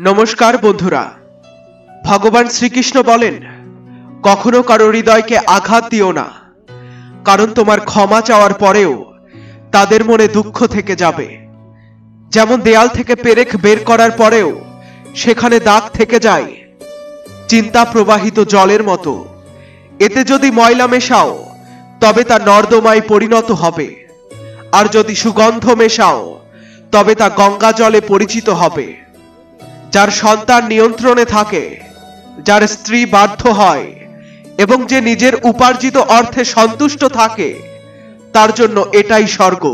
নমস্কার বন্ধুরা, ভগবান শ্রীকৃষ্ণ বলেন, কখনো কারো হৃদয়কে আঘাত দিও না, কারণ তোমার ক্ষমা চাওয়ার পরেও তাদের মনে দুঃখ থেকে যাবে। যেমন দেয়াল থেকে পেরেক বের করার পরেও সেখানে দাগ থেকে যায়, চিন্তা প্রবাহিত জলের মতো। এতে যদি ময়লা মেশাও তবে তা নর্দমায় পরিণত হবে, আর যদি সুগন্ধ মেশাও তবে তা গঙ্গা জলে পরিচিত হবে। যার সন্তান নিয়ন্ত্রণে থাকে, যার স্ত্রী বাধ্য হয় এবং যে নিজের উপার্জিত অর্থে সন্তুষ্ট থাকে, তার জন্য এটাই স্বর্গ।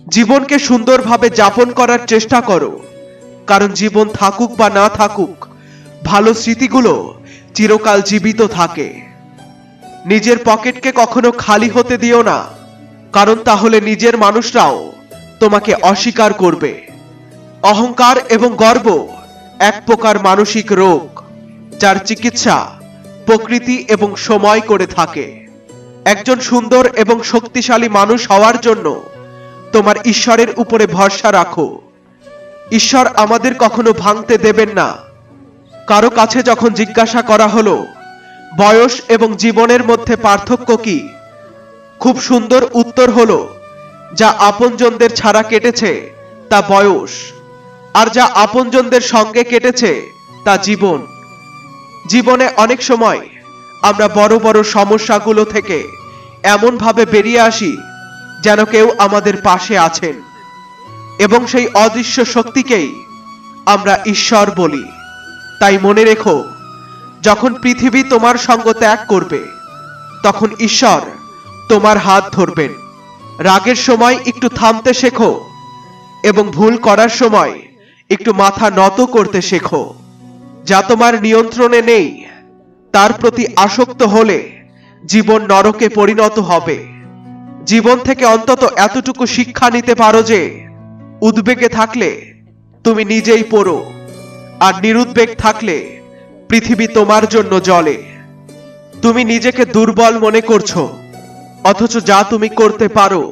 জীবনকে সুন্দরভাবে যাপন করার চেষ্টা করো, কারণ জীবন থাকুক বা না থাকুক, ভালো স্মৃতিগুলো চিরকাল জীবিত থাকে। নিজের পকেটকে কখনো খালি হতে দিও না, কারণ তাহলে নিজের মানুষরাও তোমাকে অস্বীকার করবে। অহংকার এবং গর্ব এক প্রকার মানসিক রোগ, যার চিকিৎসা প্রকৃতি এবং সময় করে থাকে। একজন সুন্দর এবং শক্তিশালী মানুষ হওয়ার জন্য তোমার ঈশ্বরের উপরে ভরসা রাখো। ঈশ্বর আমাদের কখনো ভাঙতে দেবেন না। কারো কাছে যখন জিজ্ঞাসা করা হলো, বয়স এবং জীবনের মধ্যে পার্থক্য কি, খুব সুন্দর উত্তর হলো, যা আপনজনদের ছাড়া কেটেছে তা বয়স, আর যা আপনজনদের সঙ্গে কেটেছে তা জীবন। জীবনে অনেক সময় আমরা বড় বড় সমস্যাগুলো থেকে এমন ভাবে বেরিয়ে আসি যেন কেউ আমাদের পাশে আছেন, এবং সেই অদৃশ্য শক্তিকেই আমরা ঈশ্বর বলি। তাই মনে রেখো, যখন পৃথিবী তোমার সঙ্গ ত্যাগ করবে, তখন ঈশ্বর তোমার হাত ধরবেন। রাগের সময় একটু থামতে শেখো, এবং ভুল করার সময় একটু মাথা নত করতে শেখো। যা তোমার নিয়ন্ত্রণে নেই তার প্রতি আসক্ত হলে জীবন নরকে পরিণত হবে। জীবন থেকে অন্তত এতটুকু শিক্ষা নিতে পারো যে, উদ্বেগে থাকলে তুমি নিজেই পড়ো, আর নিরুদ্বেগ থাকলে পৃথিবী তোমার জন্য জ্বলে। তুমি নিজেকে দুর্বল মনে করছো, অথচ যা তুমি করতে পারো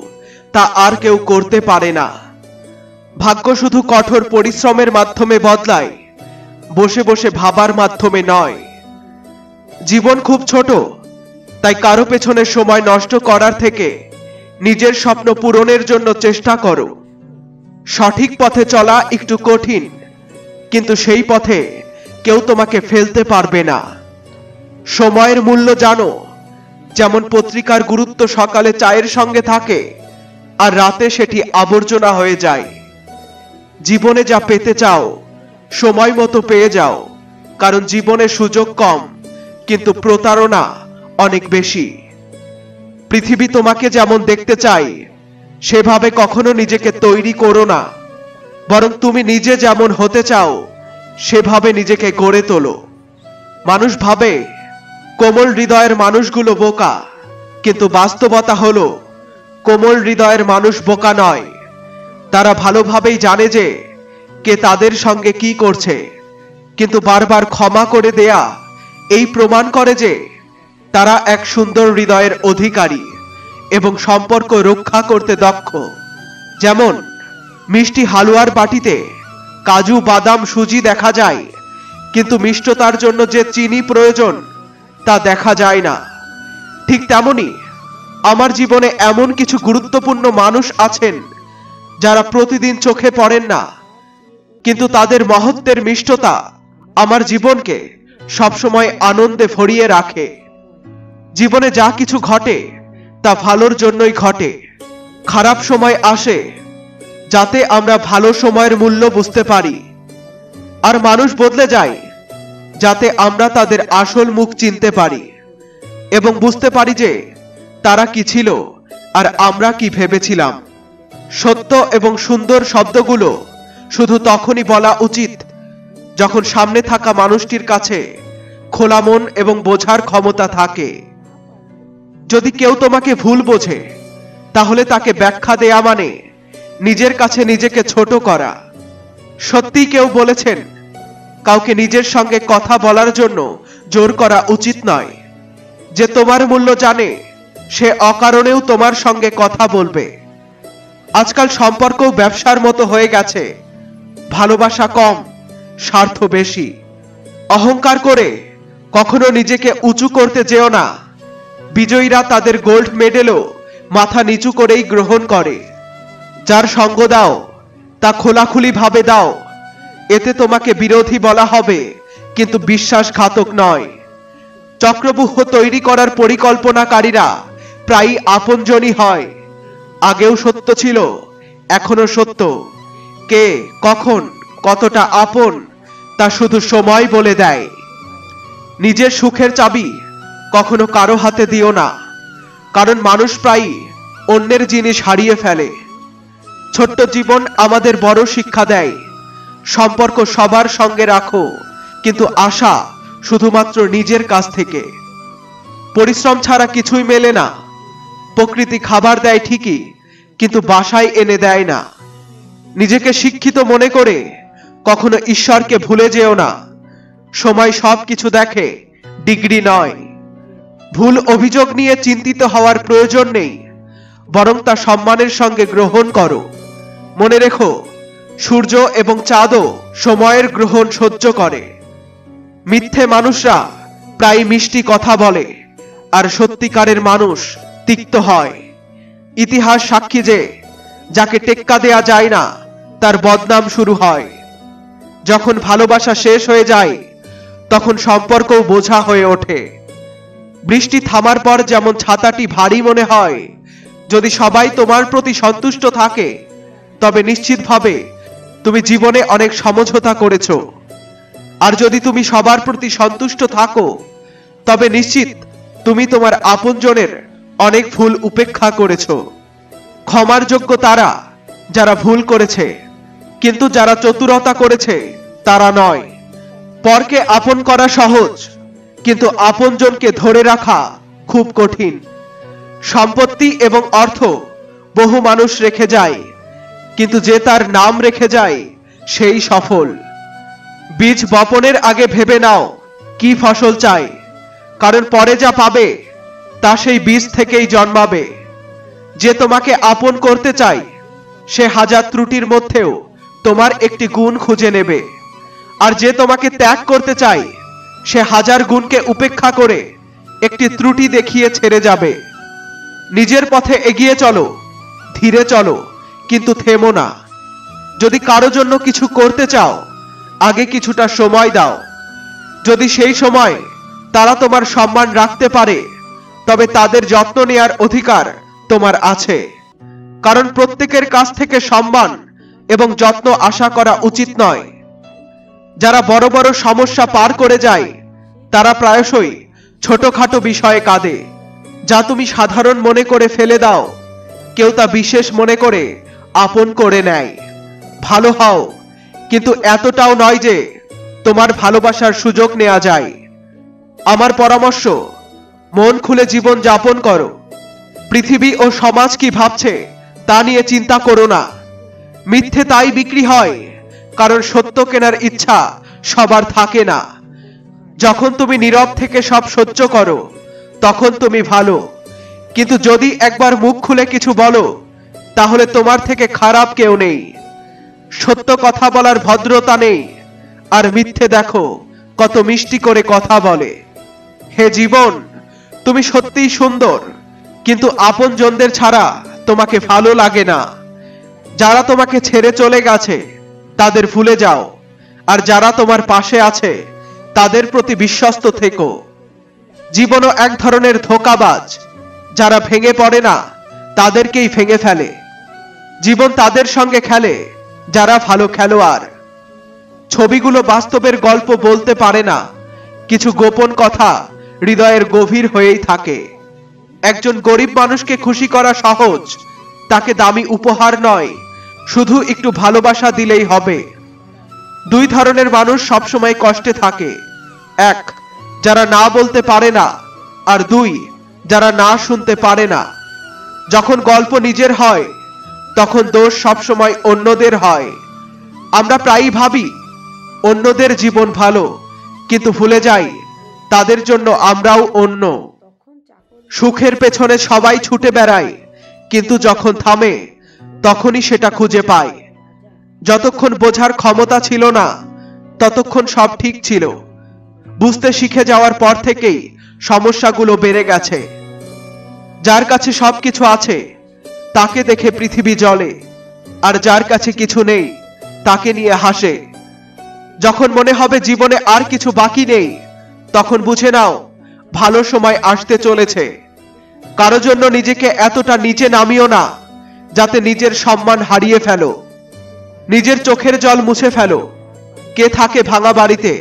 তা আর কেউ করতে পারে না। ভাগ্য শুধু কঠোর পরিশ্রমের মাধ্যমে বদলায়, বসে বসে ভাবার মাধ্যমে নয়। জীবন খুব ছোট, তাই কারো পেছনে সময় নষ্ট করার থেকে নিজের স্বপ্ন পূরণের জন্য চেষ্টা করো। সঠিক পথে চলা একটু কঠিন, কিন্তু সেই পথে কেউ তোমাকে ফেলতে পারবে না। সময়ের মূল্য জানো, যেমন পত্রিকার গুরুত্ব সকালে চায়ের সঙ্গে থাকে, আর রাতে সেটি আবর্জনা হয়ে যায়। জীবনে যা পেতে চাও সময় মতো পেয়ে যাও, কারণ জীবনে সুযোগ কম, কিন্তু প্রতারণা অনেক বেশি। পৃথিবী তোমাকে যেমন দেখতে চাই সেভাবে কখনো নিজেকে তৈরি করো না, বরং তুমি নিজে যেমন হতে চাও সেভাবে নিজেকে গড়ে তোলো। মানুষ ভাবে কোমল হৃদয়ের মানুষগুলো বোকা, কিন্তু বাস্তবতা হলো কোমল হৃদয়ের মানুষ বোকা নয়। তারা ভালোভাবেই জানে যে কে তাদের সঙ্গে কি করছে, কিন্তু বারবার ক্ষমা করে দেয়া এই প্রমাণ করে যে তারা এক সুন্দর হৃদয়ের অধিকারী এবং সম্পর্ক রক্ষা করতে দক্ষ। যেমন মিষ্টি হালুয়ার বাটিতে কাজু, বাদাম, সুজি দেখা যায়, কিন্তু মিষ্টতার জন্য যে চিনি প্রয়োজন তা দেখা যায় না। ঠিক তেমনি আমার জীবনে এমন কিছু গুরুত্বপূর্ণ মানুষ আছেন যারা প্রতিদিন চোখে পড়েন না, কিন্তু তাদের মহত্বের মিষ্টতা আমার জীবনকে সবসময় আনন্দে ভরিয়ে রাখে। জীবনে যা কিছু ঘটে তা ভালোর জন্যই ঘটে। খারাপ সময় আসে যাতে আমরা ভালো সময়ের মূল্য বুঝতে পারি, আর মানুষ বদলে যায় যাতে আমরা তাদের আসল মুখ চিনতে পারি এবং বুঝতে পারি যে তারা কি ছিল আর আমরা কি ভেবেছিলাম। সত্য এবং সুন্দর শব্দগুলো শুধু তখনই বলা উচিত যখন সামনে থাকা মানুষটির কাছে খোলা মন এবং বোঝার ক্ষমতা থাকে। যদি কেউ তোমাকে ভুল বোঝে, তাহলে তাকে ব্যাখ্যা দেয়া মানে নিজের কাছে নিজেকে ছোট করা। সত্যি কেউ বলেছেন, কাউকে নিজের সঙ্গে কথা বলার জন্য জোর করা উচিত নয়। যে তোমার মূল্য জানে সে অকারণেও তোমার সঙ্গে কথা বলবে। আজকাল সম্পর্ক ব্যবসার মতো হয়ে গেছে। ভালোবাসা কম, স্বার্থ বেশি। অহংকার করে কখনো নিজেকে উঁচু করতে যেও না। বিজয়ীরা তাদের গোল্ড মেডেলও মাথা নিচু করেই গ্রহণ করে। যার সঙ্গ দাও তা খোলাখুলি ভাবে দাও, এতে তোমাকে বিরোধী বলা হবে কিন্তু বিশ্বাসঘাতক নয়। চক্রব্যূহ তৈরি করার পরিকল্পনাকারীরা প্রায়ই আপনজনই হয়। আগেও সত্য ছিল, এখনো সত্য। কে কখন কতটা আপন তা শুধু সময় বলে দেয়। নিজের সুখের চাবি কখনো কারো হাতে দিও না, কারণ মানুষ প্রায়ই অন্যের জিনিস হারিয়ে ফেলে। ছোট্ট জীবন আমাদের বড় শিক্ষা দেয়। সম্পর্ক সবার সঙ্গে রাখো, কিন্তু আশা শুধুমাত্র নিজের কাছ থেকে। পরিশ্রম ছাড়া কিছুই মেলে না। প্রকৃতি খাবার দেয় ঠিকই, কিন্তু বাসায় এনে দেয় না। নিজেকে শিক্ষিত মনে করে কখনো ঈশ্বরকে ভুলে যেও না। সময় সবকিছু দেখে, ডিগ্রি নয়। ভুল অভিযোগ নিয়ে চিন্তিত হওয়ার প্রয়োজন নেই, বরং তা সম্মানের সঙ্গে গ্রহণ করো। মনে রেখো, সূর্য এবং চাঁদও সময়ের গ্রহণ সহ্য করে। মিথ্যে মানুষরা প্রায় মিষ্টি কথা বলে, আর সত্যিকারের মানুষ তিক্ত হয়। ইতিহাস সাক্ষী যে যাকে টেক্কা দেয়া যায় না তার বদনাম শুরু হয়। যখন ভালোবাসা শেষ হয়ে যায় তখন সম্পর্কও বোঝা হয়ে ওঠে। বৃষ্টি থামার পর যেমন ছাতাটি ভারী মনে হয়, যদি সবাই তোমার প্রতি সন্তুষ্ট থাকে তবে নিশ্চিতভাবে তুমি জীবনে অনেক সমঝোতা করেছো। আর যদি তুমি সবার প্রতি সন্তুষ্ট থাকো তবে নিশ্চিত তুমি তোমার আপনজনের অনেক ভুল উপেক্ষা করেছো। ক্ষমার যোগ্য তারা যারা ভুল করেছে, কিন্তু যারা চতুরতা করেছে তারা নয়। পরকে আপন করা সহজ, কিন্তু আপনজনকে ধরে রাখা খুব কঠিন। সম্পত্তি এবং অর্থ বহু মানুষ রেখে যায়, কিন্তু যে তার নাম রেখে যায় সেই সফল। বীজ বপনের আগে ভেবে নাও কি ফসল চাই, কারণ পরে যা পাবে তা সেই বীজ থেকেই জন্মাবে। যে তোমাকে আপন করতে চায় সে হাজার ত্রুটির মধ্যেও তোমার একটি গুণ খুঁজে নেবে, আর যে তোমাকে ত্যাগ করতে চায় সে হাজার গুণকে উপেক্ষা করে একটি ত্রুটি দেখিয়ে ছেড়ে যাবে। নিজের পথে এগিয়ে চলো, ধীরে চলো, কিন্তু থেমো না। যদি কারো জন্য কিছু করতে চাও আগে কিছুটা সময় দাও। যদি সেই সময় তারা তোমার সম্মান রাখতে পারে তবে তাদের যত্ন নেয়ার অধিকার তোমার আছে। কারণ প্রত্যেকের কাছ থেকে সম্মান এবং যত্ন আশা করা উচিত নয়। যারা বড় বড় সমস্যা পার করে যায় তারা প্রায়শই ছোটখাটো বিষয়ে কাঁদে। যা তুমি সাধারণ মনে করে ফেলে দাও, কেউ তা বিশেষ মনে করে আপন করে নেয়। ভালো হও, কিন্তু এতটাও নয় যে তোমার ভালোবাসার সুযোগ নেওয়া যায়। আমার পরামর্শ, মন খুলে জীবন যাপন করো। পৃথিবী ও সমাজ কি ভাবছে তা নিয়ে চিন্তা করো না। মিথ্যে তাই বিক্রি হয় কারণ সত্য কেনার ইচ্ছা সবার থাকে না। যখন তুমি নীরব থেকে সব সহ্য করো তখন তুমি ভালো, কিন্তু যদি একবার মুখ খুলে কিছু বলো তাহলে তোমার থেকে খারাপ কেউ নেই। সত্য কথা বলার ভদ্রতা নেই, আর মিথ্যে দেখো কত মিষ্টি করে কথা বলে। হে জীবন, তুমি সত্যিই সুন্দর, কিন্তু আপনজনদের ছাড়া তোমাকে ভালো লাগে না। যারা তোমাকে ছেড়ে চলে গেছে তাদের ভুলে যাও, আর যারা তোমার পাশে আছে তাদের প্রতি বিশ্বস্ত থেকো। জীবনও এক ধরনের ধোঁকাবাজ, যারা ভেঙে পড়ে না তাদেরকেই ভেঙে ফেলে। জীবন তাদের সঙ্গে খেলে যারা ভালো খেলোয়াড়। ছবিগুলো বাস্তবের গল্প বলতে পারে না, কিছু গোপন কথা হৃদয়ের গভীর হয়েই থাকে। একজন গরিব মানুষকে খুশি করা সহজ, তাকে দামি উপহার নয়, শুধু একটু ভালোবাসা দিলেই হবে। দুই ধরনের মানুষ সবসময় কষ্টে থাকে, এক যারা না বলতে পারে না, আর দুই যারা না শুনতে পারে না। যখন গল্প নিজের হয় তখন দোষ সবসময় অন্যদের হয়। আমরা প্রায়ই ভাবি অন্যদের জীবন ভালো, কিন্তু ভুলে যাই তাদের জন্য আমরাও অন্য। সুখের পেছনে সবাই ছুটে বেড়ায়, কিন্তু যখন থামে তখনই সেটা খুঁজে পায়। যতক্ষণ বোঝার ক্ষমতা ছিল না ততক্ষণ সব ঠিক ছিল। বুঝতে শিখে যাওয়ার পর থেকেই সমস্যাগুলো বেড়ে গেছে। যার কাছে সবকিছু আছে তাকে দেখে পৃথিবী জ্বলে, আর যার কাছে কিছু নেই তাকে নিয়ে হাসে। যখন মনে হবে জীবনে আর কিছু বাকি নেই, তখন বুঝে নাও ভালো সময় আসতে চলেছে। কারো জন্য নিজেকে এতটা নিচে নামিও না যাতে নিজের সম্মান হারিয়ে ফেলো। নিজের চোখের জল মুছে ফেলো। কে থাকে ভাঙা বাড়িতে?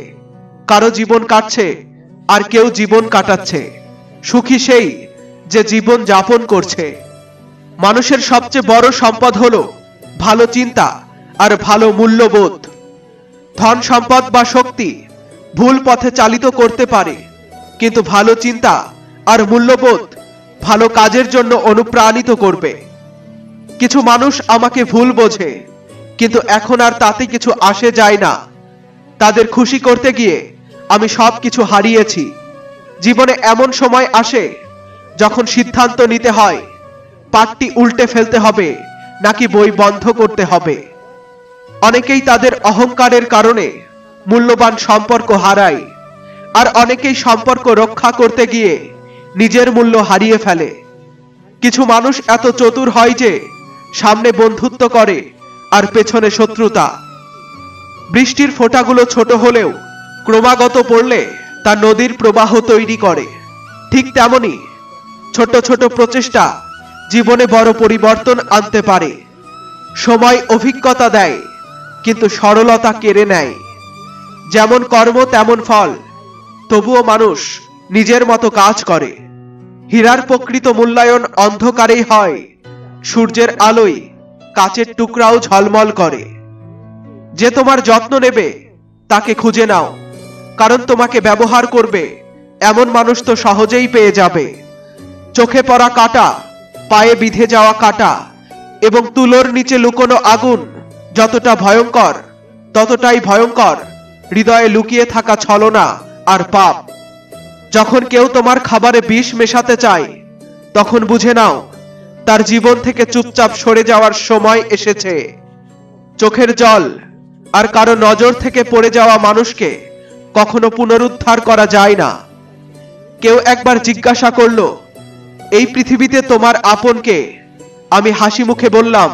কারো জীবন কাটছে আর কেউ জীবন কাটাচ্ছে। সুখী সেই যে জীবন যাপন করছে। মানুষের সবচেয়ে বড় সম্পদ হলো ভালো চিন্তা আর ভালো মূল্যবোধ। ধন সম্পদ বা শক্তি ভুল পথে চালিত করতে পারে, কিন্তু ভালো চিন্তা আর মূল্যবোধ ভালো কাজের জন্য অনুপ্রাণিত করবে। কিছু মানুষ আমাকে ভুল বোঝে, কিন্তু এখন আর তাতে কিছু আসে যায় না। তাদের খুশি করতে গিয়ে আমি সবকিছু হারিয়েছি। জীবনে এমন সময় আসে যখন সিদ্ধান্ত নিতে হয় পাঠটি উল্টে ফেলতে হবে নাকি বই বন্ধ করতে হবে। অনেকেই তাদের অহংকারের কারণে মূল্যবান সম্পর্ক হারায়, আর অনেকেই সম্পর্ক রক্ষা করতে গিয়ে নিজের মূল্য হারিয়ে ফেলে। কিছু মানুষ এত চতুর হয় যে সামনে বন্ধুত্ব করে আর পেছনে শত্রুতা। বৃষ্টির ফোঁটাগুলো ছোট হলেও ক্রমাগত পড়লে তা নদীর প্রবাহ তৈরি করে। ঠিক তেমনি ছোট ছোট প্রচেষ্টা জীবনে বড় পরিবর্তন আনতে পারে। সময় অভিজ্ঞতা দেয়, কিন্তু সরলতা কেড়ে নেয়। যেমন কর্ম তেমন ফল, তবুও মানুষ নিজের মতো কাজ করে। হীরার প্রকৃত মূল্যায়ন অন্ধকারেই হয়। সূর্যের আলোয় কাচের টুকরাও ঝলমল করে। যে তোমার যত্ন নেবে তাকে খুঁজে নাও, কারণ তোমাকে ব্যবহার করবে এমন মানুষ তো সহজেই পেয়ে যাবে। চোখে পড়া কাঁটা, পায়ে বিঁধে যাওয়া কাঁটা এবং তুলোর নিচে লুকোনো আগুন যতটা ভয়ঙ্কর, ততটাই ভয়ঙ্কর হৃদয়ে লুকিয়ে থাকা ছলনা আর পাপ। যখন কেউ তোমার খাবারে বিষ মেশাতে চায়, তখন বুঝে নাও তার জীবন থেকে চুপচাপ সরে যাওয়ার সময় এসেছে। চোখের জল আর কারো নজর থেকে পড়ে যাওয়া মানুষকে কখনো পুনরুদ্ধার করা যায় না। কেউ একবার জিজ্ঞাসা করলো, এই পৃথিবীতে তোমার আপন কে? আমি হাসি মুখে বললাম,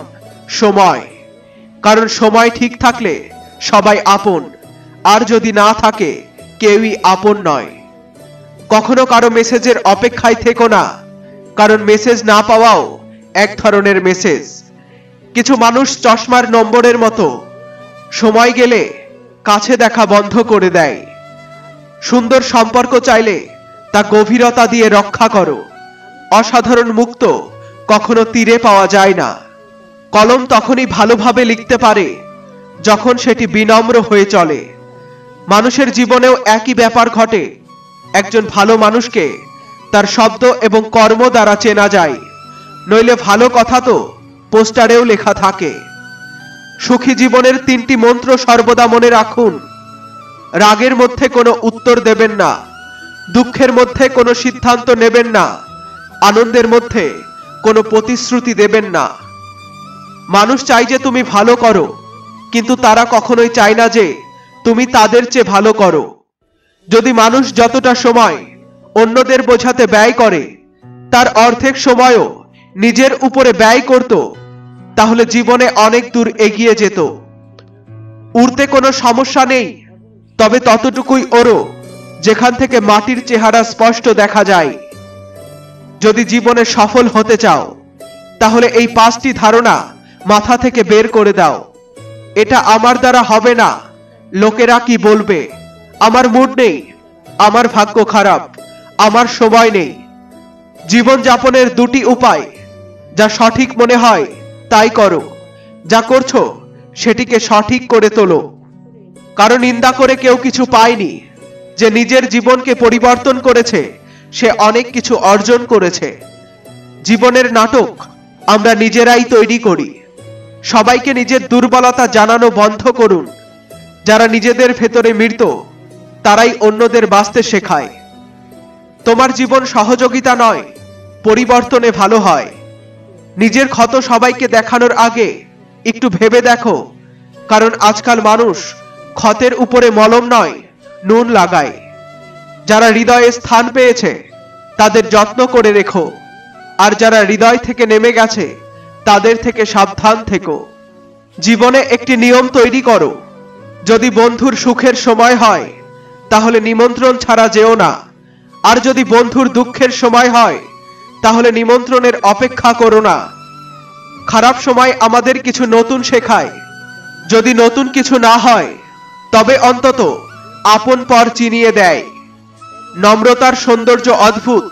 সময়। কারণ সময় ঠিক থাকলে সবাই আপন, আর যদি না থাকে কেউই আপন নয়। কখনো কারো মেসেজের অপেক্ষায় থেকো না, কারণ মেসেজ না পাওয়াও এক ধরনের মেসেজ। কিছু মানুষ চশমার নম্বরের মতো, সময় গেলে কাছে দেখা বন্ধ করে দেয়। সুন্দর সম্পর্ক চাইলে তা গভীরতা দিয়ে রক্ষা করো। অসাধারণ মুক্ত কখনো তীরে পাওয়া যায় না। কলম তখনই ভালোভাবে লিখতে পারে যখন সেটি বিনম্র হয়ে চলে। মানুষের জীবনেও একই ব্যাপার ঘটে। একজন ভালো মানুষকে তার শব্দ এবং কর্ম দ্বারা চেনা যায়, নইলে ভালো কথা তো পোস্টারেও লেখা থাকে। সুখী জীবনের 3টি মন্ত্র সর্বদা মনে রাখুন। রাগের মধ্যে কোনো উত্তর দেবেন না, দুঃখের মধ্যে কোনো সিদ্ধান্ত নেবেন না, আনন্দের মধ্যে কোনো প্রতিশ্রুতি দেবেন না। মানুষ চাই যে তুমি ভালো করো, কিন্তু তারা কখনোই চায় না যে তুমি তাদের চেয়ে ভালো করো। যদি মানুষ যতটা সময় অন্যদের বোঝাতে ব্যয় করে তার অর্ধেক সময়ও নিজের উপরে ব্যয় করত, তাহলে জীবনে অনেক দূর এগিয়ে যেত। উড়তে কোনো সমস্যা নেই, তবে ততটুকুই ওড়ো যেখান থেকে মাটির চেহারা স্পষ্ট দেখা যায়। যদি জীবনে সফল হতে চাও, তাহলে এই 5টি ধারণা মাথা থেকে বের করে দাও। এটা আমার দ্বারা হবে না, লোকেরা কি বলবে, আমার মুড নেই, আমার ভাগ্য খারাপ, আমার সময় নেই। জীবন যাপনের 2টি উপায়, যা সঠিক মনে হয় তাই করো, যা করছো সেটিকে সঠিক করে তোলো। কারো নিন্দা করে কেউ কিছু পায়নি। যে নিজের জীবনকে পরিবর্তন করেছে সে অনেক কিছু অর্জন করেছে। জীবনের নাটক আমরা নিজেরাই তৈরি করি। সবাইকে নিজের দুর্বলতা জানানো বন্ধ করুন। যারা নিজেদের ভেতরে মৃত, তারাই অন্যদের বাঁচতে শেখায়। তোমার জীবন সহযোগিতা নয়, পরিবর্তনে ভালো হয়। নিজের ক্ষত সবাইকে দেখানোর আগে একটু ভেবে দেখো, কারণ আজকাল মানুষ ক্ষতের উপরে মলম নয়, নুন লাগায়। যারা হৃদয়ে স্থান পেয়েছে তাদের যত্ন করে রেখো, আর যারা হৃদয় থেকে নেমে গেছে তাদের থেকে সাবধান থেকো। জীবনে একটি নিয়ম তৈরি করো, যদি বন্ধুর সুখের সময় হয় তাহলে নিমন্ত্রণ ছাড়া যেও না, আর যদি বন্ধুর দুঃখের সময় হয় তাহলে নিমন্ত্রণের অপেক্ষা করো না। খারাপ সময় আমাদের কিছু নতুন শেখায়, যদি নতুন কিছু না হয় তবে অন্তত আপন পর চিনিয়ে দেয়। নম্রতার সৌন্দর্য অদ্ভুত,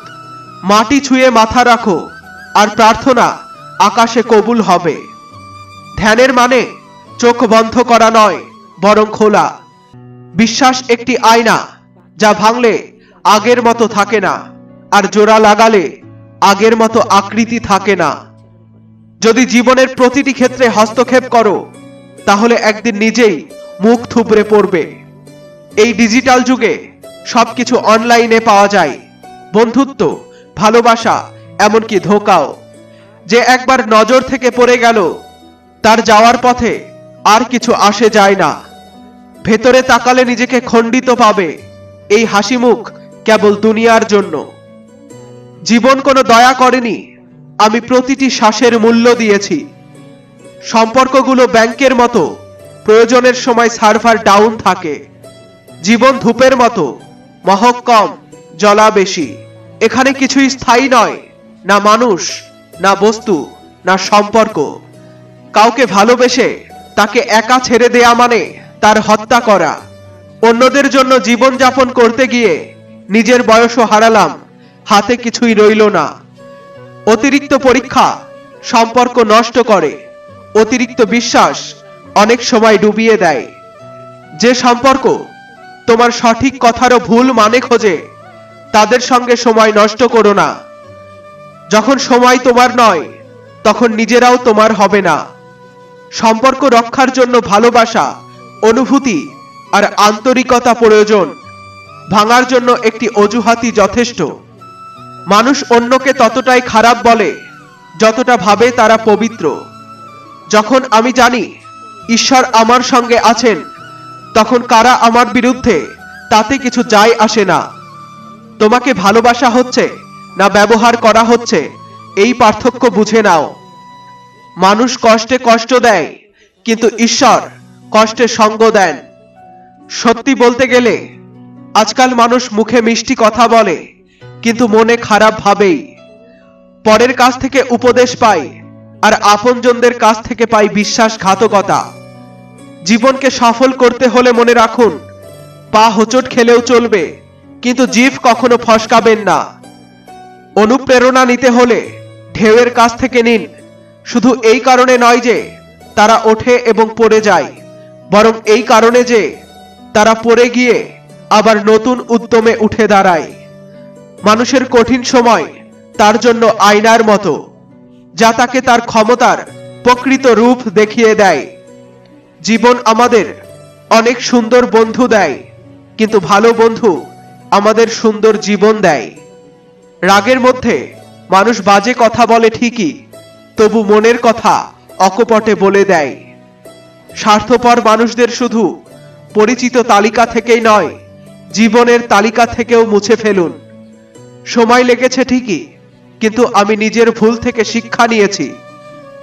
মাটি ছুঁয়ে মাথা রাখো আর প্রার্থনা আকাশে কবুল হবে। ধ্যানের মানে চোখ বন্ধ করা নয়, বরং খোলা। বিশ্বাস একটি আয়না, যা ভাঙলে আগের মতো থাকে না, আর জোড়া লাগালে আগের মতো আকৃতি থাকে না। যদি জীবনের প্রতিটি ক্ষেত্রে হস্তক্ষেপ করো তাহলে একদিন নিজেই মুখ থুবড়ে পড়বে। এই ডিজিটাল যুগে সবকিছু অনলাইনে পাওয়া যায়, বন্ধুত্ব, ভালোবাসা, এমনকি ধোঁকাও। যে একবার নজর থেকে পড়ে গেল তার যাওয়ার পথে আর কিছু আসে যায় না। ভেতরে তাকালে নিজেকে খণ্ডিত পাবে, এই হাসি মুখ কেবল দুনিয়ার জন্য। জীবন কোনো দয়া করেনি, আমি প্রতিটি শ্বাসের মূল্য দিয়েছি। সম্পর্কগুলো ব্যাংকের মতো, প্রয়োজনের সময় সার্ভার ডাউন থাকে। জীবন ধূপের মতো, মহক কম, জ্বলা বেশি। এখানে কিছুই স্থায়ী নয়, না মানুষ, না বস্তু, না সম্পর্ক। কাউকে ভালোবেসে তাকে একা ছেড়ে দেয়া মানে তার হত্যা করা। অন্যদের জন্য জীবন যাপন করতে গিয়ে নিজের বয়সও হারালাম, হাতে কিছুই রইল না। অতিরিক্ত পরীক্ষা সম্পর্ক নষ্ট করে, অতিরিক্ত বিশ্বাস অনেক সময় ডুবিয়ে দেয়। যে সম্পর্ক তোমার সঠিক কথারও ভুল মানে খোঁজে, তাদের সঙ্গে সময় নষ্ট করো না। যখন সময় তোমার নয় তখন নিজেরাও তোমার হবে না। সম্পর্ক রক্ষার জন্য ভালোবাসা, অনুভূতি আর আন্তরিকতা প্রয়োজন, ভাঙার জন্য একটি অজুহাতই যথেষ্ট। মানুষ অন্যকে ততটাই খারাপ বলে যতটা ভাবে তারা পবিত্র। যখন আমি জানি ঈশ্বর আমার সঙ্গে আছেন, তখন কারা আমার বিরুদ্ধে তাতে কিছু যায় আসে না। তোমাকে ভালোবাসা হচ্ছে না ব্যবহার করা হচ্ছে, এই পার্থক্য বুঝে নাও। মানুষ কষ্টে কষ্ট দেয়, কিন্তু ঈশ্বর কষ্টে সঙ্গ দেন। সত্যি বলতে গেলে আজকাল মানুষ মুখে মিষ্টি কথা বলে, কিন্তু মনে খারাপ ভাবেই। পরের কাছ থেকে উপদেশ পায়, আর আপনজনদের কাছ থেকে পাই বিশ্বাসঘাতকতা। জীবনকে সফল করতে হলে মনে রাখুন, পা হোঁচট খেলেও চলবে, কিন্তু জিভ কখনো ফসকাবেন না। অনুপ্রেরণা নিতে হলে ঢেউয়ের কাছ থেকে নিন, শুধু এই কারণে নয় যে তারা ওঠে এবং পড়ে যায়, বরং এই কারণে যে তারা পড়ে গিয়ে আবার নতুন উদ্যমে উঠে দাঁড়ায়। মানুষের কঠিন সময় তার জন্য আয়নার মতো, যা তাকে তার ক্ষমতার প্রকৃত রূপ দেখিয়ে দেয়। জীবন আমাদের অনেক সুন্দর বন্ধু দেয়, কিন্তু ভালো বন্ধু আমাদের সুন্দর জীবন দেয়। রাগের মধ্যে মানুষ বাজে কথা বলে ঠিকই, তবু মনের কথা অকপটে বলে দেয়। স্বার্থপর মানুষদের শুধু পরিচিত তালিকা থেকেই নয়, জীবনের তালিকা থেকেও মুছে ফেলুন। সময় লেগেছে ঠিকই, কিন্তু আমি নিজের ভুল থেকে শিক্ষা নিয়েছি।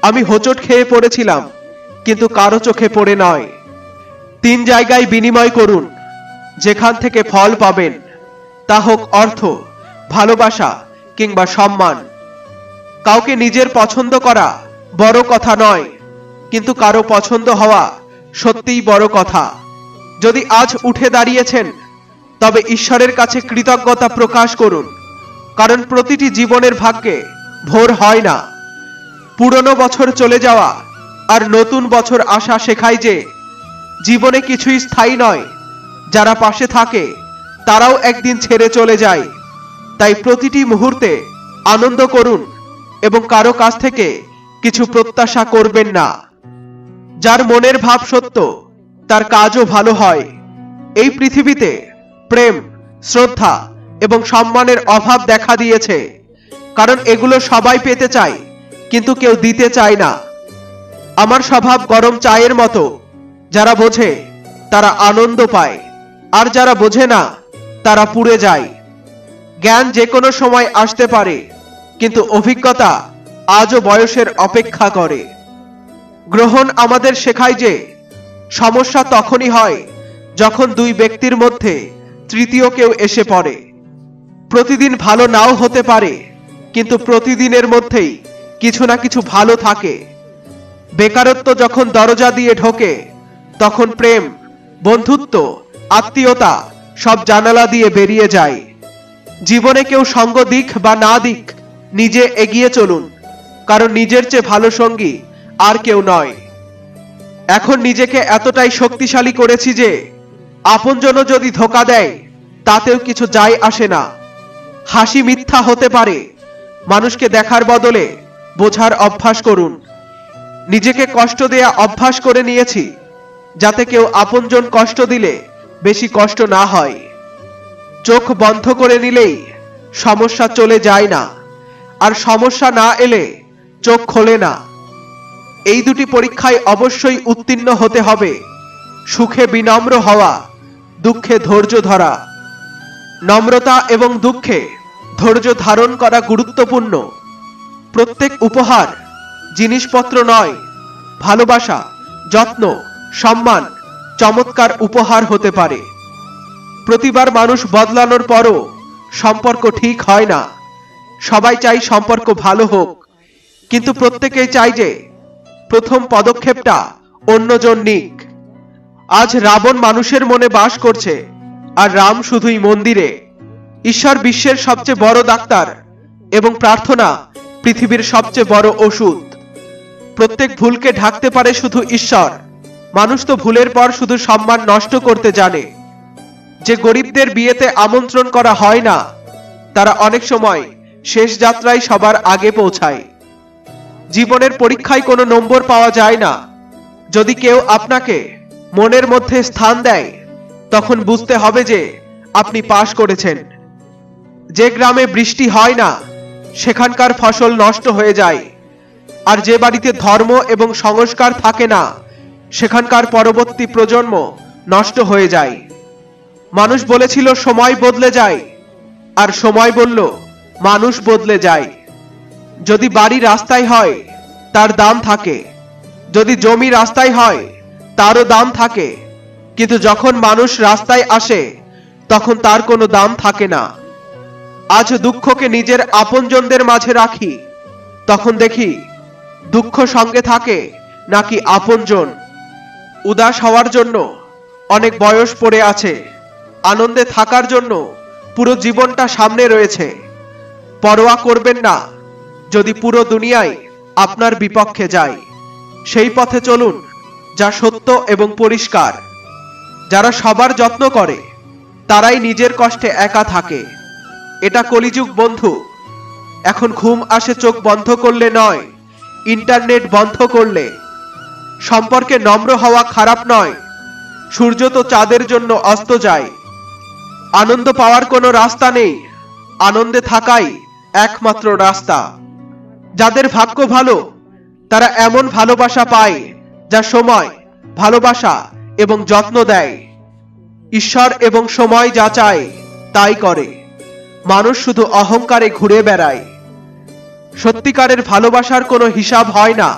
আমি হোঁচট খেয়ে পড়েছিলাম, কিন্তু কারো চোখে পড়ে নয়। 3 জায়গায় বিনিময় করুন, যেখান থেকে ফল পাবেন, তা হোক অর্থ, ভালোবাসা কিংবা সম্মান। কাউকে নিজের পছন্দ করা বড় কথা নয়, কিন্তু কারো পছন্দ হওয়া সত্যিই বড় কথা। যদি আজ উঠে দাঁড়িয়েছেন, তবে ঈশ্বরের কাছে কৃতজ্ঞতা প্রকাশ করুন, কারণ প্রতিটি জীবনের ভাগ্যে ভোর হয় না। পুরনো বছর চলে যাওয়া আর নতুন বছর আসা শেখায় যে জীবনে কিছুই স্থায়ী নয়। যারা পাশে থাকে তারাও একদিন ছেড়ে চলে যায়। তাই প্রতিটি মুহূর্তে আনন্দ করুন এবং কারো কাছ থেকে কিছু প্রত্যাশা করবেন না। যার মনের ভাব সত্য, তার কাজও ভালো হয়। এই পৃথিবীতে প্রেম, শ্রদ্ধা এবং সম্মানের অভাব দেখা দিয়েছে, কারণ এগুলো সবাই পেতে চায়, কিন্তু কেউ দিতে চায় না। আমার স্বভাব গরম চায়ের মতো, যারা বোঝে তারা আনন্দ পায়, আর যারা বোঝে না তারা পুড়ে যায়। জ্ঞান যে কোনো সময় আসতে পারে, কিন্তু অভিজ্ঞতা আজও বয়সের অপেক্ষা করে। গ্রহণ আমাদের শেখায় যে সমস্যা তখনই হয় যখন দুই ব্যক্তির মধ্যে তৃতীয় কেউ এসে পড়ে। প্রতিদিন ভালো নাও হতে পারে, কিন্তু প্রতিদিনের মধ্যেই কিছু না কিছু ভালো থাকে। বেকারত্ব যখন দরজা দিয়ে ঢোকে, তখন প্রেম, বন্ধুত্ব, আত্মীয়তা সব জানালা দিয়ে বেরিয়ে যায়। জীবনে কেউ সঙ্গ দিক বা না দিক, নিজে এগিয়ে চলুন, কারণ নিজের চেয়ে ভালো সঙ্গী আর কেউ নয়। এখন নিজেকে এতটাই শক্তিশালী করেছি যে আপনজনও যদি ধোঁকা দেয় তাতেও কিছু যায় আসে না। হাসি মিথ্যা হতে পারে, মানুষকে দেখার বদলে বোঝার অভ্যাস করুন। নিজেকে কষ্ট দেয়া অভ্যাস করে নিয়েছি, যাতে কেউ আপনজন কষ্ট দিলে বেশি কষ্ট না হয়। চোখ বন্ধ করে নিলেই সমস্যা চলে যায় না, আর সমস্যা না এলে চোখ খোলে না। এই দুটি পরীক্ষায় অবশ্যই উত্তীর্ণ হতে হবে। সুখে বিনম্র হওয়া, দুঃখে ধৈর্য ধরা। নম্রতা এবং দুঃখে ধৈর্য ধারণ করা গুরুত্বপূর্ণ। প্রত্যেক উপহার জিনিসপত্র নয়, ভালোবাসা, যত্ন, সম্মান চমৎকার উপহার হতে পারে। প্রতিবার মানুষ বদলানোর পরও সম্পর্ক ঠিক হয় না। সবাই চাই সম্পর্ক ভালো হোক, কিন্তু প্রত্যেকেই চাই যে প্রথম পদক্ষেপটা অন্যজন নিক। আজ রাবণ মানুষের মনে বাস করছে, আর রাম শুধুই মন্দিরে। ঈশ্বর বিশ্বের সবচেয়ে বড় ডাক্তার, এবং প্রার্থনা পৃথিবীর সবচেয়ে বড় ওষুধ। প্রত্যেক ভুলকে ঢাকতে পারে শুধু ঈশ্বর। মানুষ তো ভুলের পর শুধু সম্মান নষ্ট করতে জানে। যে গরিবদের বিয়েতে আমন্ত্রণ করা হয় না, তারা অনেক সময় শেষ যাত্রায় সবার আগে পৌঁছায়। জীবনের পরীক্ষায় কোনো নম্বর পাওয়া যায় না। যদি কেউ আপনাকে মনের মধ্যে স্থান দেয়, তখন বুঝতে হবে যে আপনি পাশ করেছেন। যে গ্রামে বৃষ্টি হয় না, সেখানকার ফসল নষ্ট হয়ে যায়। আর যে বাড়িতে ধর্ম এবং সংস্কার থাকে না, সেখানকার পরবর্তী প্রজন্ম নষ্ট হয়ে যায়। মানুষ বলেছিল সময় বদলে যায়, আর সময় বলল মানুষ বদলে যায়। যদি বাড়ি রাস্তায় হয়, তার দাম থাকে। যদি জমি রাস্তায় হয়, তারও দাম থাকে। কিন্তু যখন মানুষ রাস্তায় আসে, তখন তার কোনো দাম থাকে না। আজ দুঃখকে নিজের আপনজনদের মাঝে রাখি, তখন দেখি দুঃখ সঙ্গে থাকে নাকি আপনজন। উদাস হওয়ার জন্য অনেক বয়স পড়ে আছে, আনন্দে থাকার জন্য পুরো জীবনটা সামনে রয়েছে। পরোয়া করবেন না যদি পুরো দুনিয়ায় আপনার বিপক্ষে যায়। সেই পথে চলুন যা সত্য এবং পরিষ্কার। যারা সবার যত্ন করে, তারাই নিজের কষ্টে একা থাকে। এটা কলিযুগ বন্ধু। এখন ঘুম আসে চোখ বন্ধ করলে নয়, ইন্টারনেট বন্ধ করলে। সম্পর্কে নম্র হওয়া খারাপ নয়, সূর্য তো চাঁদের জন্য অস্ত যায়। আনন্দ পাওয়ার কোনো রাস্তা নেই, আনন্দে থাকাই একমাত্র রাস্তা। যাদের ভাগ্য ভালো, তারা এমন ভালোবাসা পায় যা সময়, ভালোবাসা এবং যত্ন দেয়। ঈশ্বর এবং সময় যা চায় তাই করে। মানুষ শুধু অহংকারে ঘুরে বেড়ায়। সত্যিকারের ভালোবাসার কোনো হিসাব হয় না।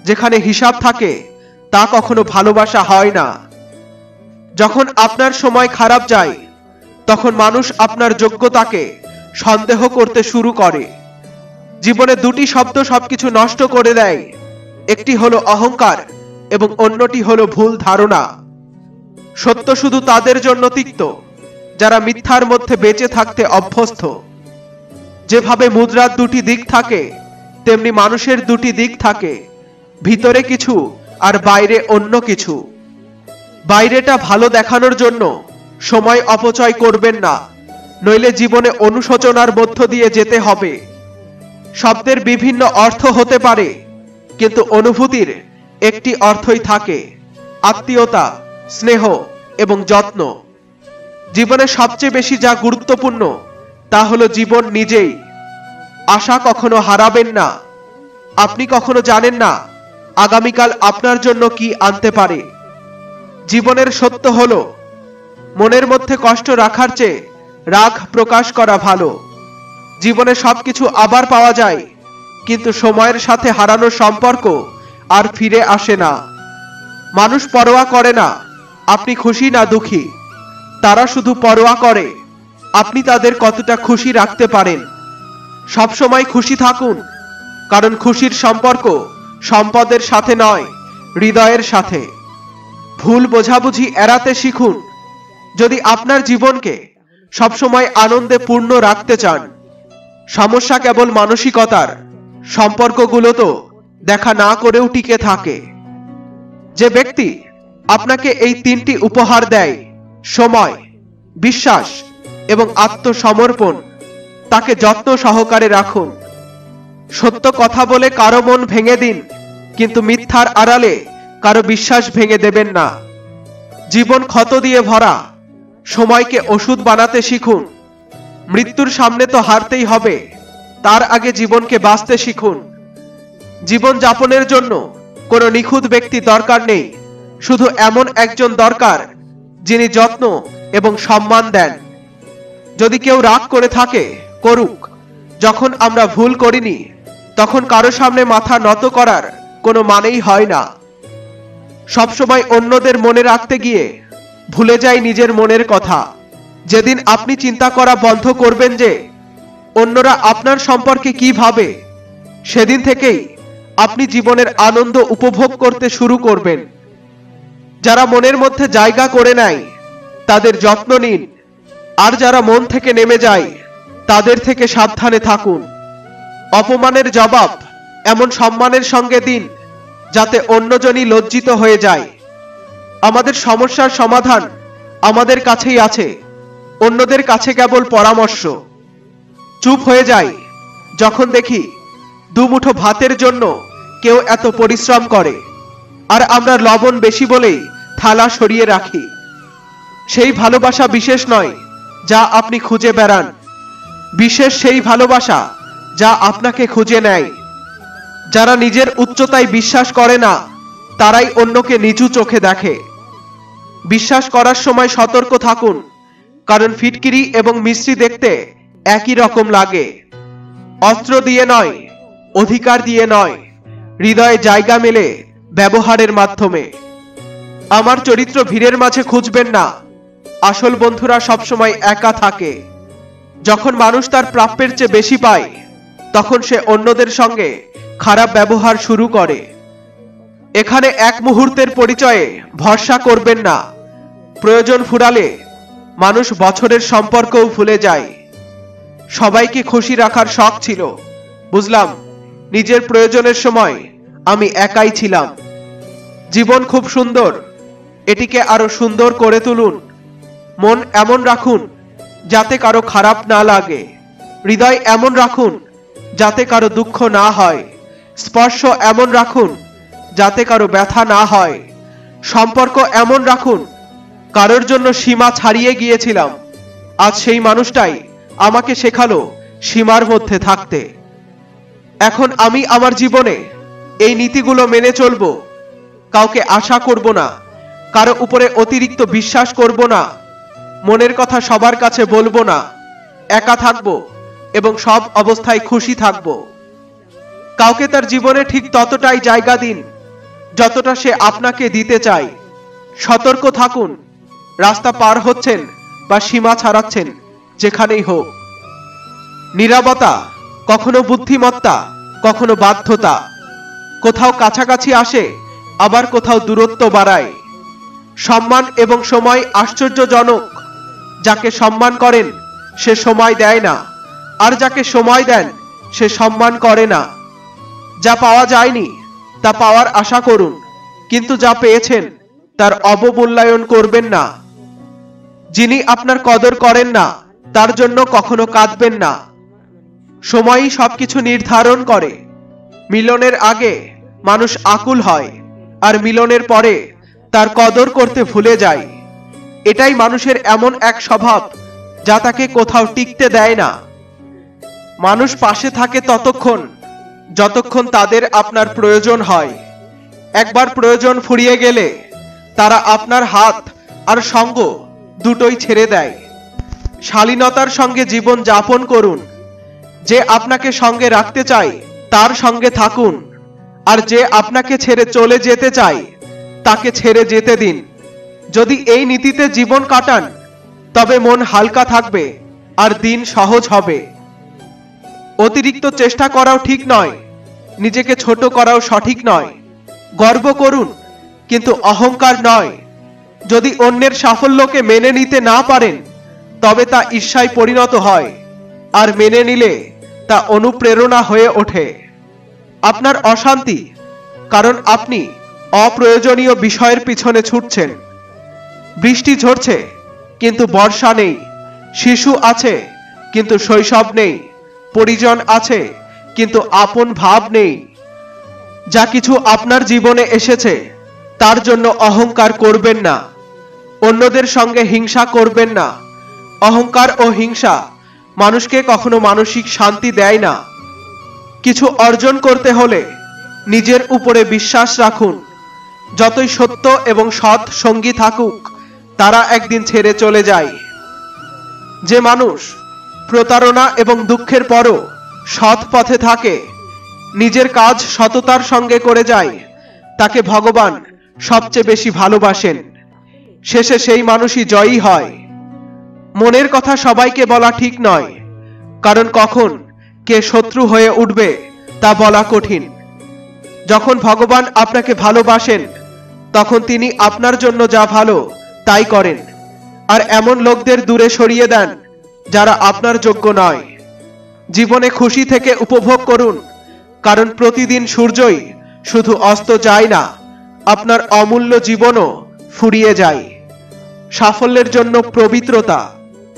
যেখানে হিসাব থাকে, তা কখনো ভালোবাসা হয় না। যখন আপনার সময় খারাপ যায়, তখন মানুষ আপনার যোগ্যতাকে সন্দেহ করতে শুরু করে। জীবনে দুটি শব্দ সবকিছু নষ্ট করে দেয়। একটি হলো অহংকার এবং অন্যটি হলো ভুল ধারণা। সত্য শুধু তাদের জন্য তিক্ত যারা মিথ্যার মধ্যে বেঁচে থাকতে অভ্যস্ত। যেভাবে মুদ্রার দুটি দিক থাকে, তেমনি মানুষের দুটি দিক থাকে, ভিতরে কিছু আর বাইরে অন্য কিছু। বাইরেটা ভালো দেখানোর জন্য সময় অপচয় করবেন না, নইলে জীবনে অনুশোচনার মধ্য দিয়ে যেতে হবে। শব্দের বিভিন্ন অর্থ হতে পারে, কিন্তু অনুভূতির একটি অর্থই থাকে, আত্মীয়তা, স্নেহ এবং যত্ন। জীবনে সবচেয়ে বেশি যা গুরুত্বপূর্ণ তা হলো জীবন নিজেই। আশা কখনো হারাবেন না। আপনি কখনো জানেন না আগামীকাল আপনার জন্য কি আনতে পারে। জীবনের সত্য হলো, মনের মধ্যে কষ্ট রাখার চেয়ে রাগ প্রকাশ করা ভালো। জীবনে সবকিছু আবার পাওয়া যায়, কিন্তু সময়ের সাথে হারানো সম্পর্ক আর ফিরে আসে না। মানুষ পরোয়া করে না আপনি খুশি না দুঃখী, তারা শুধু পরোয়া করে আপনি তাদের কতটা খুশি রাখতে পারেন। সবসময় খুশি থাকুন, কারণ খুশির সম্পর্ক সম্পদের সাথে নয়, হৃদয়ের সাথে। ভুল বোঝাবুঝি এড়াতে শিখুন যদি আপনার জীবনকে সবসময় আনন্দে পূর্ণ রাখতে চান। সমস্যা কেবল মানসিকতার, সম্পর্কগুলো তো দেখা না করেও টিকে থাকে। যে ব্যক্তি আপনাকে এই তিনটি উপহার দেয়, সময়, বিশ্বাস এবং আত্মসমর্পণ, তাকে যত্ন সহকারে রাখুন। সত্য কথা বলে কারো মন ভেঙে দিন, কিন্তু মিথ্যার আড়ালে কারো বিশ্বাস ভেঙে দেবেন না। জীবন ক্ষত দিয়ে ভরা, সময়কে ওষুধ বানাতে শিখুন। মৃত্যুর সামনে তো হারতেই হবে, তার আগে জীবনকে বাঁচতে শিখুন। জীবন যাপনের জন্য কোনো নিখুঁত ব্যক্তি দরকার নেই, শুধু এমন একজন দরকার যিনি যত্ন এবং সম্মান দেন। যদি কেউ রাগ করে থাকে, করুক। যখন আমরা ভুল করিনি, তখন কারো সামনে মাথা নত করার কোনো মানেই হয় না। সবসময় অন্যদের মনে রাখতে গিয়ে ভুলে যাই নিজের মনের কথা। যেদিন আপনি চিন্তা করা বন্ধ করবেন যে অন্যরা আপনার সম্পর্কে কি ভাবে, সেদিন থেকেই আপনি জীবনের আনন্দ উপভোগ করতে শুরু করবেন। যারা মনের মধ্যে জায়গা করে নেয় তাদের যত্ন নিন, আর যারা মন থেকে নেমে যায় তাদের থেকে সাবধানে থাকুন। অপমানের জবাব এমন সম্মানের সঙ্গে দিন যাতে অন্যজনই লজ্জিত হয়ে যায়। আমাদের সমস্যার সমাধান আমাদের কাছেই আছে, অন্যদের কাছে কেবল পরামর্শ। চুপ হয়ে যাই যখন দেখি দুমুঠো ভাতের জন্য কেউ এত পরিশ্রম করে, আর আমরা লবণ বেশি বলেই থালা সরিয়ে রাখি। সেই ভালোবাসা বিশেষ নয় যা আপনি খুঁজে বেড়ান, বিশেষ সেই ভালোবাসা যা আপনাকে খুঁজে নেয়। যারা নিজের উচ্চতায় বিশ্বাস করে না, তারাই অন্যকে নিচু চোখে দেখে। বিশ্বাস করার সময় সতর্ক থাকুন, কারণ ফিটকিরি এবং মিষ্টি দেখতে একই রকম লাগে। অস্ত্র দিয়ে নয়, অধিকার দিয়ে নয়, হৃদয়ে জায়গা মেলে ব্যবহারের মাধ্যমে। আমার চরিত্র ভিড়ের মাঝে খুঁজবেন না, আসল বন্ধুরা সবসময় একা থাকে। যখন মানুষ তার প্রাপ্যের চেয়ে বেশি পায়, তখন সে অন্যদের সঙ্গে খারাপ ব্যবহার শুরু করে। এখানে এক মুহূর্তের পরিচয়ে ভরসা করবেন না। প্রয়োজন ফুরালে মানুষ বছরের সম্পর্কও ভুলে যায়। সবাইকে খুশি রাখার শখ ছিল, বুঝলাম নিজের প্রয়োজনের সময় আমি একাই ছিলাম। জীবন খুব সুন্দর, এটিকে আরো সুন্দর করে তুলুন। মন এমন রাখুন যাতে কারো খারাপ না লাগে, হৃদয় এমন রাখুন যাতে কারো দুঃখ না হয়, স্পর্শ এমন রাখুন যাতে কারো ব্যথা না হয়, সম্পর্ক এমন রাখুন। কারোর জন্য সীমা ছাড়িয়ে গিয়েছিলাম, আজ সেই মানুষটাই আমাকে শেখালো সীমার মধ্যে থাকতে। এখন আমি আমার জীবনে এই নীতিগুলো মেনে চলবো। কাউকে আশা করব না, কারো উপরে অতিরিক্ত বিশ্বাস করব না, মনের কথা সবার কাছে বলবো না, একা থাকবো এবং সব অবস্থায় খুশি থাকবো। কাউকে তার জীবনে ঠিক ততটাই জায়গা দিন যতটা সে আপনাকে দিতে চায়। সতর্ক থাকুন, রাস্তা পার হচ্ছেন বা সীমা ছাড়াচ্ছেন, যেখানেই হোক। নীরবতা কখনো বুদ্ধিমত্তা, কখনো বাধ্যতা। কোথাও কাছাকাছি আসে, আবার কোথাও দূরত্ব বাড়ায়। সম্মান এবং সময় আশ্চর্যজনক। যাকে সম্মান করেন সে সময় দেয় না, আর যাকে সময় দেন সে সম্মান করে না। যা পাওয়া যায়নি তা পাওয়ার আশা করুন, কিন্তু যা পেয়েছেন তার অবমূল্যায়ন করবেন না। যিনি আপনার কদর করেন না তার জন্য কখনো কাঁদবেন না। সময়ই সবকিছু নির্ধারণ করে। মিলনের আগে মানুষ আকুল হয়, আর মিলনের পরে তার কদর করতে ভুলে যায়। এটাই মানুষের এমন এক স্বভাব যা তাকে কোথাও টিকতে দেয় না। মানুষ পাশে থাকে ততক্ষণ যতক্ষণ তাদের আপনার প্রয়োজন হয়। একবার প্রয়োজন ফুরিয়ে গেলে তারা আপনার হাত আর সঙ্গ দুটোই ছেড়ে দেয়। শালীনতার সঙ্গে জীবন যাপন করুন। যে আপনাকে সঙ্গে রাখতে চায় তার সঙ্গে থাকুন, আর যে আপনাকে ছেড়ে চলে যেতে চায় তাকে ছেড়ে যেতে দিন। যদি এই নীতিতে জীবন কাটান তবে মন হালকা থাকবে আর দিন সহজ হবে। অতিরিক্ত চেষ্টা করাও ঠিক নয়, নিজেকে ছোট করাও সঠিক নয়। গর্ব করুন কিন্তু অহংকার নয়। যদি অন্যের সাফল্যকে মেনে নিতে না পারেন তবে তা ঈর্ষায় পরিণত হয়, আর মেনে নিলে তা অনুপ্রেরণা হয়ে ওঠে। আপনার অশান্তি কারণ আপনি অপ্রয়োজনীয় বিষয়ের পিছনে ছুটছেন। বৃষ্টি ঝরছে কিন্তু বর্ষা নেই, শিশু আছে কিন্তু শৈশব নেই, পরিজন আছে কিন্তু আপন ভাব নেই। যা কিছু আপনার জীবনে এসেছে তার জন্য অহংকার করবেন না, অন্যদের সঙ্গে হিংসা করবেন না। অহংকার ও হিংসা মানুষকে কখনো মানসিক শান্তি দেয় না। কিছু অর্জন করতে হলে নিজের উপরে বিশ্বাস রাখুন। যতই সত্য এবং সৎ সঙ্গী থাকুক তারা একদিন ছেড়ে চলে যায়। যে মানুষ প্রতারণা এবং দুঃখের পরও সৎ পথে থাকে, নিজের কাজ সততার সঙ্গে করে যায়, তাকে ভগবান সবচেয়ে বেশি ভালোবাসেন। শেষে সেই মানুষই জয়ী হয়। মনের কথা সবাইকে বলা ঠিক নয়, কারণ কখন কে শত্রু হয়ে উঠবে তা বলা কঠিন। যখন ভগবান আপনাকে ভালোবাসেন তখন তিনি আপনার জন্য যা ভালো তাই করেন, আর এমন লোকদের দূরে সরিয়ে দেন যারা আপনার যোগ্য নয়। জীবনে খুশি থেকে উপভোগ করুন, কারণ প্রতিদিন সূর্যই শুধু অস্ত যায় না, আপনার অমূল্য জীবনও ফুরিয়ে যায়। সাফল্যের জন্য পবিত্রতা,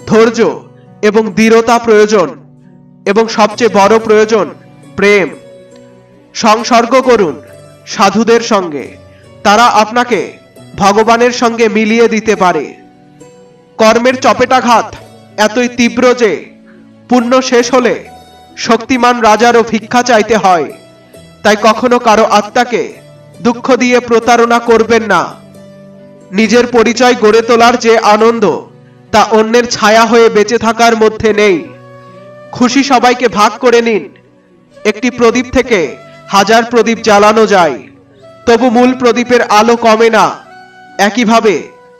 ধৈর্য এবং দৃঢ়তা প্রয়োজন, এবং সবচেয়ে বড় প্রয়োজন প্রেম। সংসর্গ করুন সাধুদের সঙ্গে, তারা আপনাকে ভগবানের সঙ্গে মিলিয়ে দিতে পারে। কর্মের চপেটাঘাত এতই তীব্র যে পুণ্য শেষ হলে শক্তিমান রাজারও ভিক্ষা চাইতে হয়। তাই কখনো কারো আত্মাকে দুঃখ দিয়ে প্রতারণা করবেন না। নিজের পরিচয় গড়ে তোলার যে আনন্দ তা অন্যের ছায়া হয়ে বেঁচে থাকার মধ্যে নেই। খুশি সবাইকে ভাগ করে নিন। একটি প্রদীপ থেকে হাজার প্রদীপ জ্বালানো যায়, তবু মূল প্রদীপের আলো কমে না। একইভাবে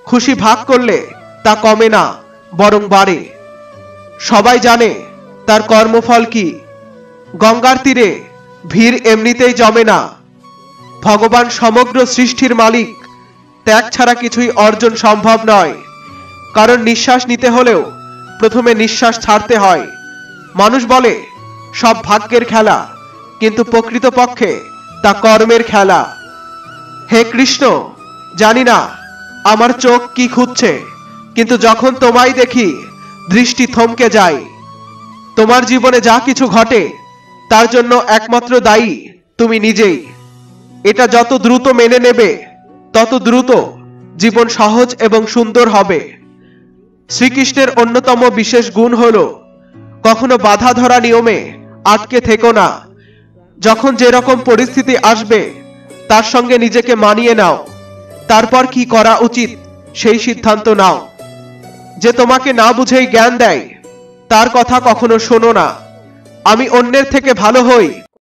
খুশি ভাগ করলে তা কমে না, বরং বাড়ে। সবাই জানে তার কর্মফল কি। গঙ্গার তীরে ভিড় এমনিতেই জমে না। ভগবান সমগ্র সৃষ্টির মালিক, ত্যাগ ছাড়া কিছুই অর্জন সম্ভব নয়। কারণ নিঃশ্বাস নিতে হলেও প্রথমে নিঃশ্বাস ছাড়তে হয়। মানুষ বলে সব ভাগ্যের খেলা, কিন্তু প্রকৃতপক্ষে তা কর্মের খেলা। হে কৃষ্ণ, জানি না আমার চোখ কি খুঁজছে, কিন্তু যখন তোমায় দেখি দৃষ্টি থমকে যায়। তোমার জীবনে যা কিছু ঘটে তার জন্য একমাত্র দায়ী তুমি নিজেই। এটা যত দ্রুত মেনে নেবে তত দ্রুত জীবন সহজ এবং সুন্দর হবে। শ্রীকৃষ্ণের অন্যতম বিশেষ গুণ হলো কখনো বাধা ধরা নিয়মে আটকে থেকো না। যখন যেরকম পরিস্থিতি আসবে তার সঙ্গে নিজেকে মানিয়ে নাও, তারপর কি করা উচিত সেই সিদ্ধান্ত নাও। যে তোমাকে না বুঝেই জ্ঞান দেয় তার কথা কখনো শোনো না। আমি অন্যের থেকে ভালো হই